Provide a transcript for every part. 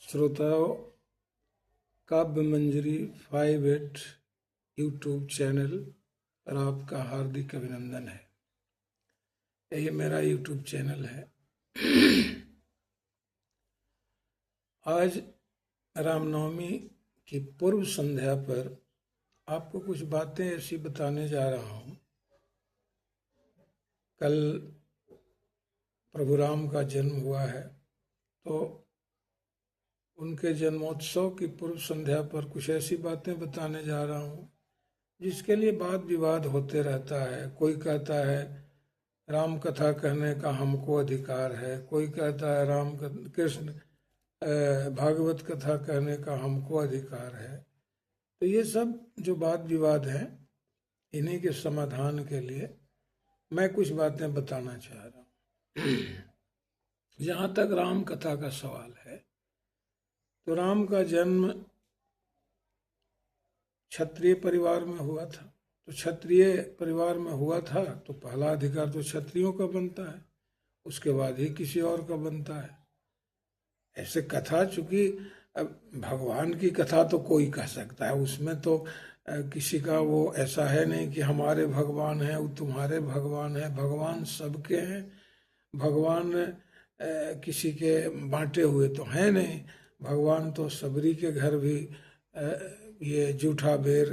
श्रोताओं, काव्य मंजरी 58 YouTube channel पर आपका हार्दिक अभिनंदन है। यही मेरा यूट्यूब चैनल है। आज रामनवमी की पूर्व संध्या पर आपको कुछ बातें ऐसी बताने जा रहा हूँ। कल प्रभु राम का जन्म हुआ है, तो उनके जन्मोत्सव की पूर्व संध्या पर कुछ ऐसी बातें बताने जा रहा हूँ जिसके लिए वाद विवाद होते रहता है। कोई कहता है राम कथा कहने का हमको अधिकार है, कोई कहता है कृष्ण भागवत कथा कहने का हमको अधिकार है। तो ये सब जो वाद विवाद हैं, इन्हीं के समाधान के लिए मैं कुछ बातें बताना चाह रहा हूँ। जहाँ तक राम कथा का सवाल है, तो राम का जन्म क्षत्रिय परिवार में हुआ था। तो क्षत्रिय परिवार में हुआ था तो पहला अधिकार तो क्षत्रियों का बनता है, उसके बाद ही किसी और का बनता है। ऐसे कथा, चूंकि अब भगवान की कथा तो कोई कह सकता है, उसमें तो किसी का वो ऐसा है नहीं कि हमारे भगवान हैं वो तुम्हारे भगवान हैं। भगवान सबके हैं। भगवान किसी के बांटे हुए तो हैं नहीं। भगवान तो सबरी के घर भी ये जूठा बेर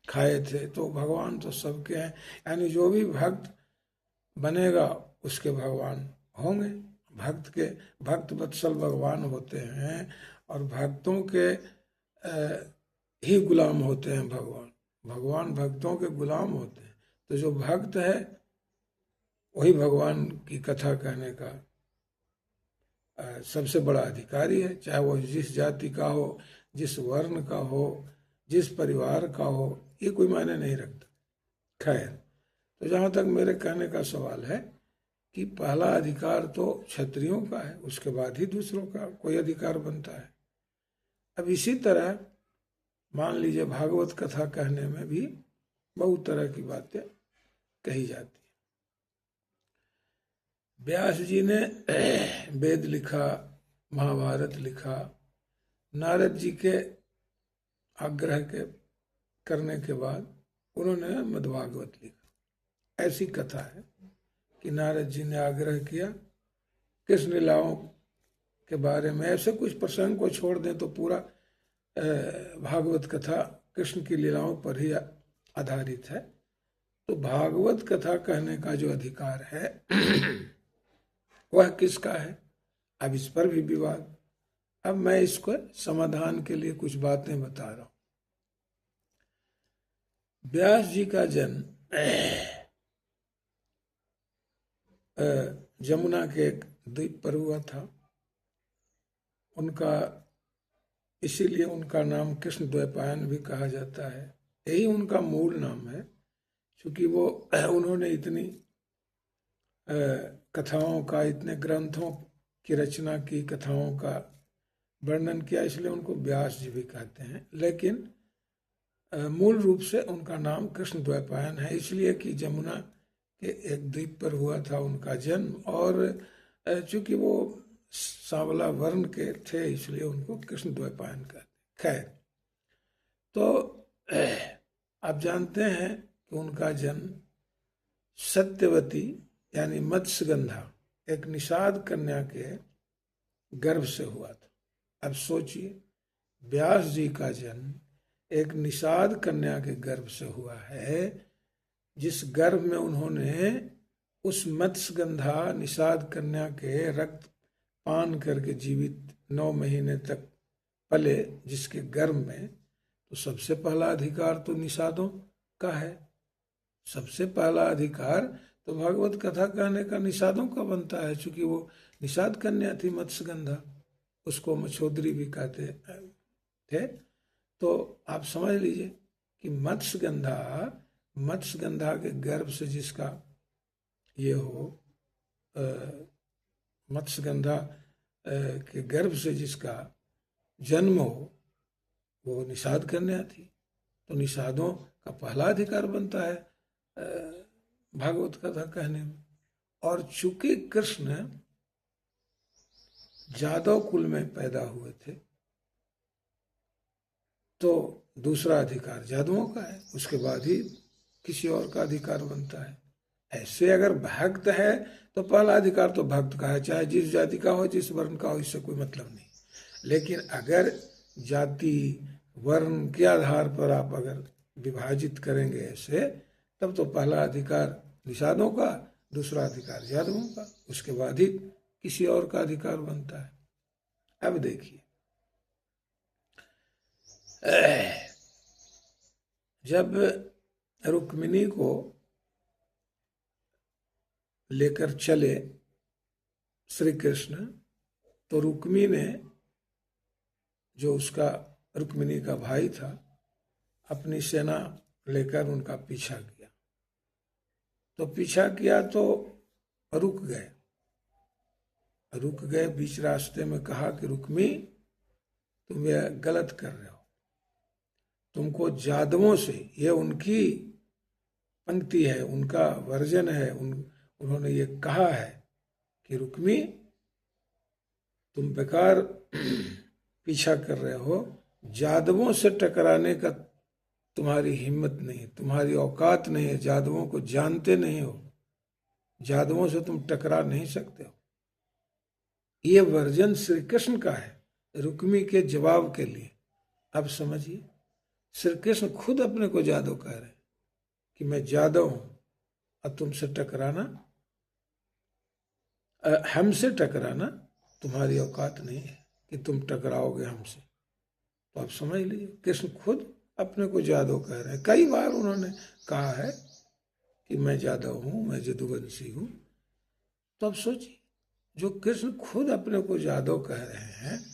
खाए थे। तो भगवान तो सबके हैं, यानी जो भी भक्त बनेगा उसके भगवान होंगे। भक्त वत्सल भगवान होते हैं और भक्तों के ही गुलाम होते हैं। भगवान भक्तों के गुलाम होते हैं। तो जो भक्त है वही भगवान की कथा कहने का सबसे बड़ा अधिकारी है, चाहे वो जिस जाति का हो, जिस वर्ण का हो, जिस परिवार का हो, ये कोई मायने नहीं रखता। खैर, तो जहाँ तक मेरे कहने का सवाल है कि पहला अधिकार तो क्षत्रियों का है, उसके बाद ही दूसरों का कोई अधिकार बनता है। अब इसी तरह मान लीजिए भागवत कथा कहने में भी बहुत तरह की बातें कही जाती है। व्यास जी ने वेद लिखा, महाभारत लिखा, नारद जी के आग्रह के करने के बाद उन्होंने मद्भागवत लिखा। ऐसी कथा है कि नारद जी ने आग्रह किया कृष्ण लीलाओं के बारे में। ऐसे कुछ प्रसंग को छोड़ दें तो पूरा भागवत कथा कृष्ण की लीलाओं पर ही आधारित है। तो भागवत कथा कहने का जो अधिकार है वह किसका है? अब इस पर भी विवाद। अब मैं इसको समाधान के लिए कुछ बातें बता रहा हूं। व्यास जी का जन्म जमुना के एक द्वीप पर हुआ था। उनका इसीलिए उनका नाम कृष्ण द्वैपायन भी कहा जाता है। यही उनका मूल नाम है। क्योंकि वो उन्होंने इतनी कथाओं का, इतने ग्रंथों की रचना की, कथाओं का वर्णन किया, इसलिए उनको व्यास जी भी कहते हैं। लेकिन मूल रूप से उनका नाम कृष्ण द्वैपायन है, इसलिए कि जमुना के एक द्वीप पर हुआ था उनका जन्म। और चूंकि वो सांवला वर्ण के थे, इसलिए उनको कृष्ण द्वैपायन कहते। खैर, तो आप जानते हैं कि उनका जन्म सत्यवती यानी मत्स्यगंधा, एक निषाद कन्या के गर्भ से हुआ था। अब सोचिए, व्यास जी का जन्म एक निषाद कन्या के गर्भ से हुआ है, जिस गर्भ में उन्होंने उस मत्स्यगंधा निषाद कन्या के रक्त पान करके जीवित 9 महीने तक पले, जिसके गर्भ में। तो सबसे पहला अधिकार तो निषादों का है। सबसे पहला अधिकार तो भागवत कथा कहने का निषादों का बनता है, क्योंकि वो निषाद कन्या थी मत्स्यगंधा, उसको मछोदरी भी कहते थे। तो आप समझ लीजिए कि मत्स्यगंधा के गर्भ से जिसका ये हो, मत्स्यगंधा के गर्भ से जिसका जन्म हो, वो निषाद कन्या थी। तो निषादों का पहला अधिकार बनता है भागवत कथा कहने में। और चूंकि कृष्ण जादव कुल में पैदा हुए थे तो दूसरा अधिकार जादुओं का है, उसके बाद ही किसी और का अधिकार बनता है। ऐसे अगर भक्त है तो पहला अधिकार तो भक्त का है, चाहे जिस जाति का हो, जिस वर्ण का हो, इससे कोई मतलब नहीं। लेकिन अगर जाति वर्ण के आधार पर आप अगर विभाजित करेंगे ऐसे, तब तो पहला अधिकार निषादों का, दूसरा अधिकार जादुओं का, उसके बाद ही किसी और का अधिकार बनता है। अब देखिए, जब रुक्मिणी को लेकर चले श्री कृष्ण, तो रुक्मी ने, जो उसका रुक्मिणी का भाई था, अपनी सेना लेकर उनका पीछा किया। तो पीछा किया तो रुक गए बीच रास्ते में। कहा कि रुक्मी, तुम ये गलत कर रहे हो, तुमको जादवों से, ये उनकी पंक्ति है, उनका वर्जन है, उन्होंने ये कहा है कि रुक्मी, तुम बेकार पीछा कर रहे हो, जादवों से टकराने का तुम्हारी हिम्मत नहीं, तुम्हारी औकात नहीं है, जादवों को जानते नहीं हो, जादवों से तुम टकरा नहीं सकते हो। ये वर्जन श्री कृष्ण का है रुक्मी के जवाब के लिए। अब समझिए, श्री कृष्ण खुद अपने को जादव कह रहे हैं कि मैं जादव हूं और तुमसे टकराना, हमसे टकराना तुम्हारी औकात नहीं है कि तुम टकराओगे हमसे। तो आप समझ लीजिए, कृष्ण खुद अपने को जादव कह रहे हैं। कई बार उन्होंने कहा है कि मैं जादव हूं, मैं जदुवंशी हूं। तो अब सोचिए, जो कृष्ण खुद अपने को जादव कह रहे हैं,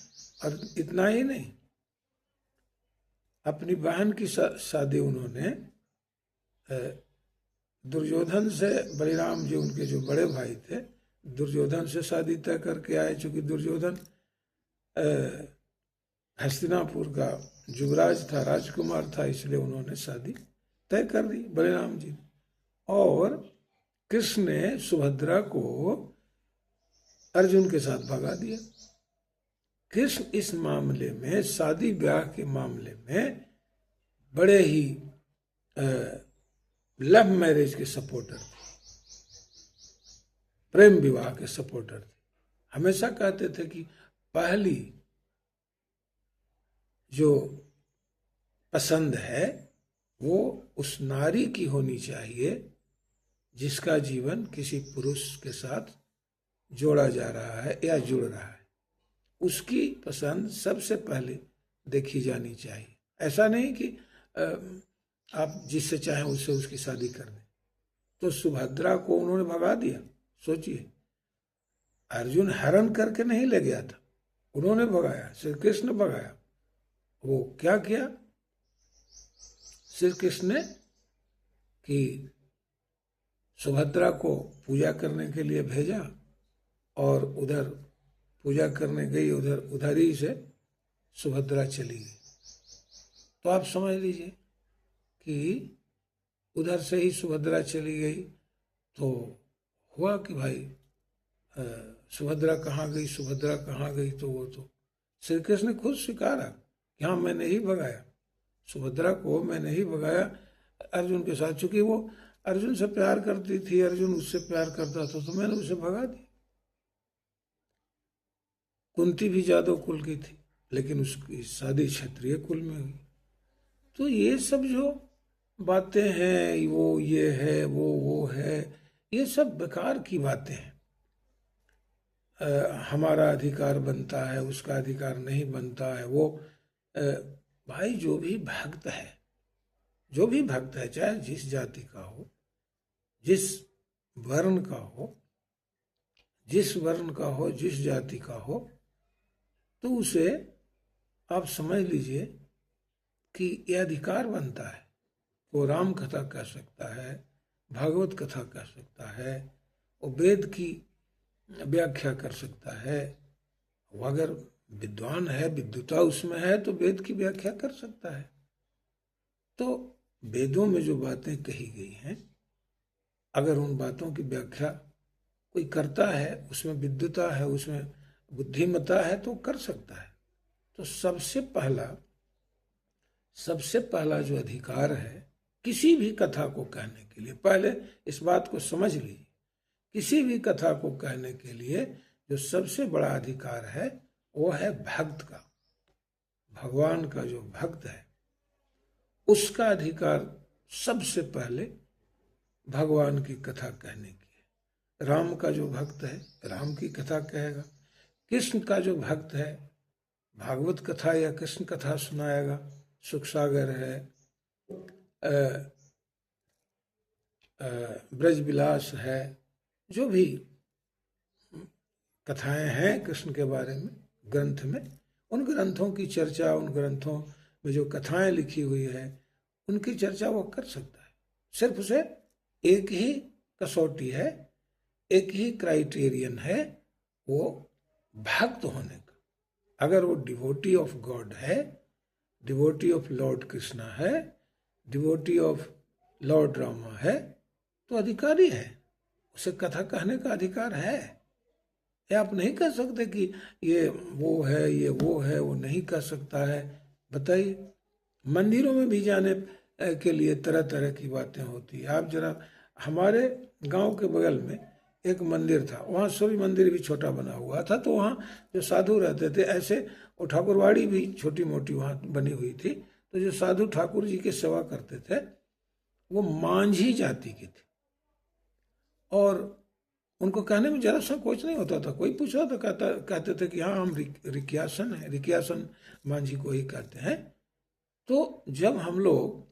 और इतना ही नहीं, अपनी बहन की शादी उन्होंने दुर्योधन से, बलिराम जी उनके जो बड़े भाई थे, दुर्योधन से शादी तय करके आए। चूंकि दुर्योधन हस्तिनापुर का युवराज था, राजकुमार था, इसलिए उन्होंने शादी तय कर दी बलिराम जी। और कृष्ण ने सुभद्रा को अर्जुन के साथ भगा दिया। कृष्ण इस मामले में, शादी ब्याह के मामले में, बड़े ही लव मैरिज के सपोर्टर थे, प्रेम विवाह के सपोर्टर थे। हमेशा कहते थे कि पहली जो पसंद है वो उस नारी की होनी चाहिए जिसका जीवन किसी पुरुष के साथ जोड़ा जा रहा है या जुड़ रहा है, उसकी पसंद सबसे पहले देखी जानी चाहिए। ऐसा नहीं कि आप जिससे चाहें उससे उसकी शादी कर दें। तो सुभद्रा को उन्होंने भगा दिया। सोचिए, अर्जुन हरण करके नहीं ले गया था, उन्होंने भगाया, श्री कृष्ण ने भगाया। वो क्या किया श्री कृष्ण ने कि सुभद्रा को पूजा करने के लिए भेजा, और उधर पूजा करने गई, उधर ही से सुभद्रा चली गई। तो आप समझ लीजिए कि उधर से ही सुभद्रा चली गई। तो हुआ कि भाई सुभद्रा कहाँ गई, सुभद्रा कहाँ गई। तो वो तो श्री कृष्ण ने खुद स्वीकारा कि हाँ, मैंने ही भगाया सुभद्रा को, मैंने ही भगाया अर्जुन के साथ। चूंकि वो अर्जुन से प्यार करती थी, अर्जुन उससे प्यार करता था, तो मैंने उसे भगा दी। कुंती भी जादव कुल की थी, लेकिन उसकी शादी क्षत्रिय कुल में हुई। तो ये सब जो बातें हैं, वो ये है, वो है, ये सब बेकार की बातें हैं। हमारा अधिकार बनता है, उसका अधिकार नहीं बनता है। वो भाई, जो भी भक्त है, चाहे जिस जाति का हो, जिस वर्ण का हो, जिस जाति का हो, तो उसे आप समझ लीजिए कि यह अधिकार बनता है। वो राम कथा कह सकता है, भागवत कथा कह सकता है, वो वेद की व्याख्या कर सकता है। वो अगर विद्वान है, विद्वता उसमें है, तो वेद की व्याख्या कर सकता है। तो वेदों में जो बातें कही गई हैं, अगर उन बातों की व्याख्या कोई करता है, उसमें विद्वता है, उसमें बुद्धिमता है तो कर सकता है। तो सबसे पहला जो अधिकार है किसी भी कथा को कहने के लिए, पहले इस बात को समझ लीजिए, किसी भी कथा को कहने के लिए जो सबसे बड़ा अधिकार है वो है भक्त का। भगवान का जो भक्त है उसका अधिकार सबसे पहले भगवान की कथा कहने की है। राम का जो भक्त है राम की कथा कहेगा, कृष्ण का जो भक्त है भागवत कथा या कृष्ण कथा सुनाएगा, सुख सागर है, ब्रज विलास है, जो भी कथाएं हैं कृष्ण के बारे में ग्रंथ में, उन ग्रंथों की चर्चा, उन ग्रंथों में जो कथाएं लिखी हुई है उनकी चर्चा वो कर सकता है। सिर्फ उसे एक ही कसौटी है, एक ही क्राइटेरियन है, वो भक्त होने का। अगर वो डिवोटी ऑफ गॉड है, डिवोटी ऑफ लॉर्ड कृष्णा है, डिवोटी ऑफ लॉर्ड रामा है, तो अधिकारी है, उसे कथा कहने का अधिकार है। ये आप नहीं कह सकते कि ये वो है, ये वो है, वो नहीं कह सकता है। बताइए, मंदिरों में भी जाने के लिए तरह तरह की बातें होती है। आप जरा, हमारे गांव के बगल में एक मंदिर था, वहाँ सूर्य मंदिर भी छोटा बना हुआ था, तो वहाँ जो साधु रहते थे, ऐसे वो ठाकुरवाड़ी भी छोटी मोटी वहाँ बनी हुई थी, तो जो साधु ठाकुर जी की सेवा करते थे वो मांझी जाति के थे, और उनको कहने में जरा सा कुछ नहीं होता था। कोई पूछा तो कहते थे कि हाँ हम रिक्यासन है, रिक्यासन मांझी को ही कहते हैं। तो जब हम लोग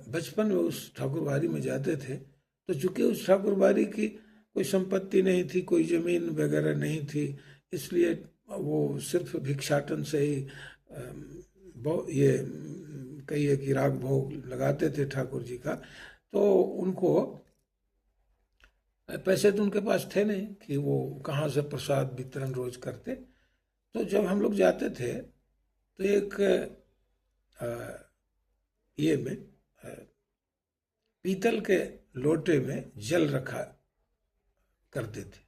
बचपन में उस ठाकुरबाड़ी में जाते थे, तो चूंकि उस ठाकुरबाड़ी की कोई संपत्ति नहीं थी, कोई जमीन वगैरह नहीं थी, इसलिए वो सिर्फ भिक्षाटन से ही ये कहिए कि राग भोग लगाते थे ठाकुर जी का। तो उनको पैसे तो उनके पास थे नहीं कि वो कहाँ से प्रसाद वितरण रोज करते। तो जब हम लोग जाते थे तो एक ये में पीतल के लोटे में जल रखा करते थे,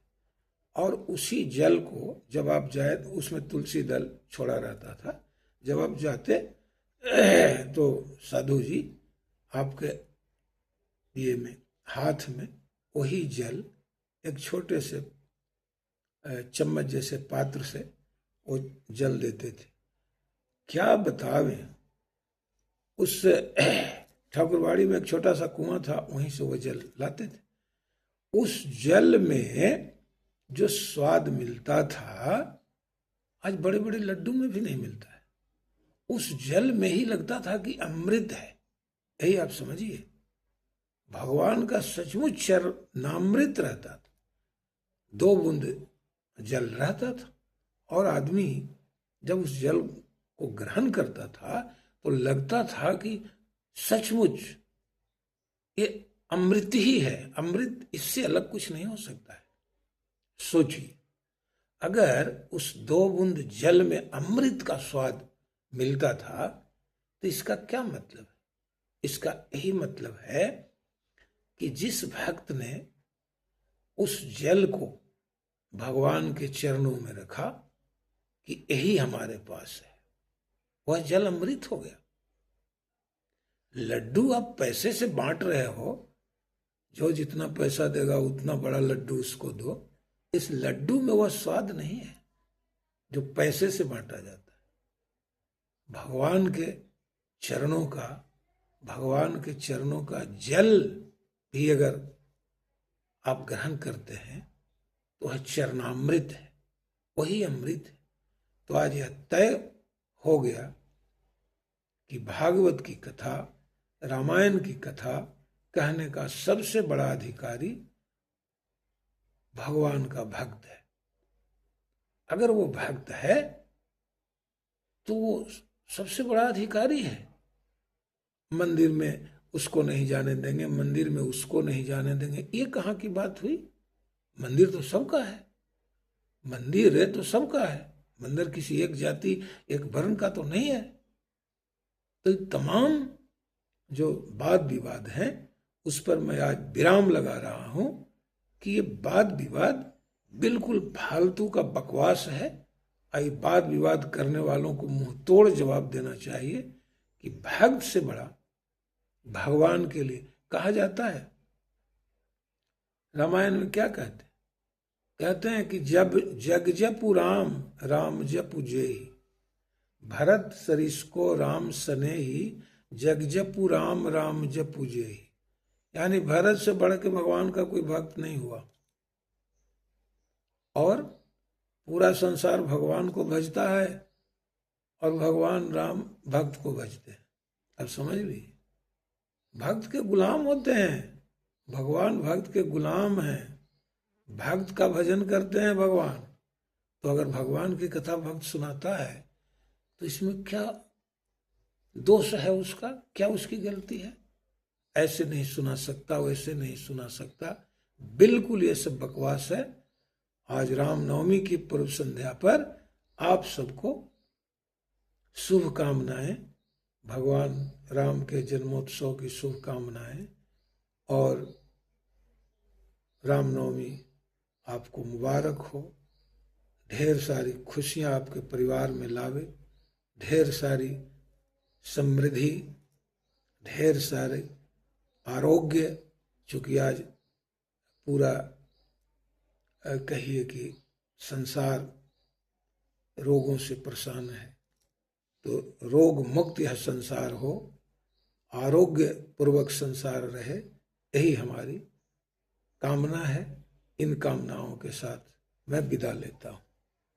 और उसी जल को जब आप जाए, उसमें तुलसी दल छोड़ा रहता था, जब आप जाते तो साधु जी आपके ये में हाथ में वही जल एक छोटे से चम्मच जैसे पात्र से वो जल देते थे। क्या बतावे, उस ठाकुरबाड़ी में एक छोटा सा कुआं था, वहीं से वो जल लाते थे। उस जल में जो स्वाद मिलता था आज बड़े बड़े लड्डू में भी नहीं मिलता है। उस जल में ही लगता था कि अमृत है। यही आप समझिए, भगवान का सचमुच चरणामृत रहता था। 2 बूंद जल रहता था, और आदमी जब उस जल को ग्रहण करता था तो लगता था कि सचमुच ये अमृत ही है, अमृत, इससे अलग कुछ नहीं हो सकता है। सोचिए, अगर उस 2 बूंद जल में अमृत का स्वाद मिलता था तो इसका क्या मतलब है? इसका यही मतलब है कि जिस भक्त ने उस जल को भगवान के चरणों में रखा कि यही हमारे पास है, वह जल अमृत हो गया। लड्डू आप पैसे से बांट रहे हो, जो जितना पैसा देगा उतना बड़ा लड्डू उसको दो, इस लड्डू में वह स्वाद नहीं है जो पैसे से बांटा जाता है। भगवान के चरणों का जल भी अगर आप ग्रहण करते हैं तो वह चरणामृत है, वही अमृत है। तो आज यह तय हो गया कि भागवत की कथा, रामायण की कथा कहने का सबसे बड़ा अधिकारी भगवान का भक्त है। अगर वो भक्त है तो वो सबसे बड़ा अधिकारी है। मंदिर में उसको नहीं जाने देंगे, मंदिर में उसको नहीं जाने देंगे, ये कहाँ की बात हुई? मंदिर तो सबका है, मंदिर है तो सबका है। मंदिर किसी एक जाति, एक वर्ण का तो नहीं है। तो तमाम जो वाद विवाद हैं उस पर मैं आज विराम लगा रहा हूं कि ये वाद विवाद बिल्कुल फालतू का बकवास है। आई वाद विवाद करने वालों को मुंह तोड़ जवाब देना चाहिए कि भक्त से बड़ा भगवान के लिए कहा जाता है। रामायण में क्या कहते हैं कि जब जग जपु राम राम जपु जेहि, भरत सरिस को राम सने ही, जग जपु राम राम जपु जेहि। यानी भरत से बढ़ के भगवान का कोई भक्त नहीं हुआ, और पूरा संसार भगवान को भजता है और भगवान राम भक्त को भजते हैं। अब समझ ली, भक्त के गुलाम होते हैं, भगवान भक्त के गुलाम हैं, भक्त का भजन करते हैं भगवान। तो अगर भगवान की कथा भक्त सुनाता है तो इसमें क्या दोष है उसका, क्या उसकी गलती है? ऐसे नहीं सुना सकता, वैसे नहीं सुना सकता, बिल्कुल ये सब बकवास है। आज रामनवमी की पूर्व संध्या पर आप सबको शुभकामनाएं, भगवान राम के जन्मोत्सव की शुभकामनाएं, और रामनवमी आपको मुबारक हो। ढेर सारी खुशियां आपके परिवार में लावे, ढेर सारी समृद्धि, ढेर सारे आरोग्य। चूंकि आज पूरा कहिए कि संसार रोगों से परेशान है, तो रोग मुक्त यह संसार हो, आरोग्य पूर्वक संसार रहे, यही हमारी कामना है। इन कामनाओं के साथ मैं विदा लेता हूँ।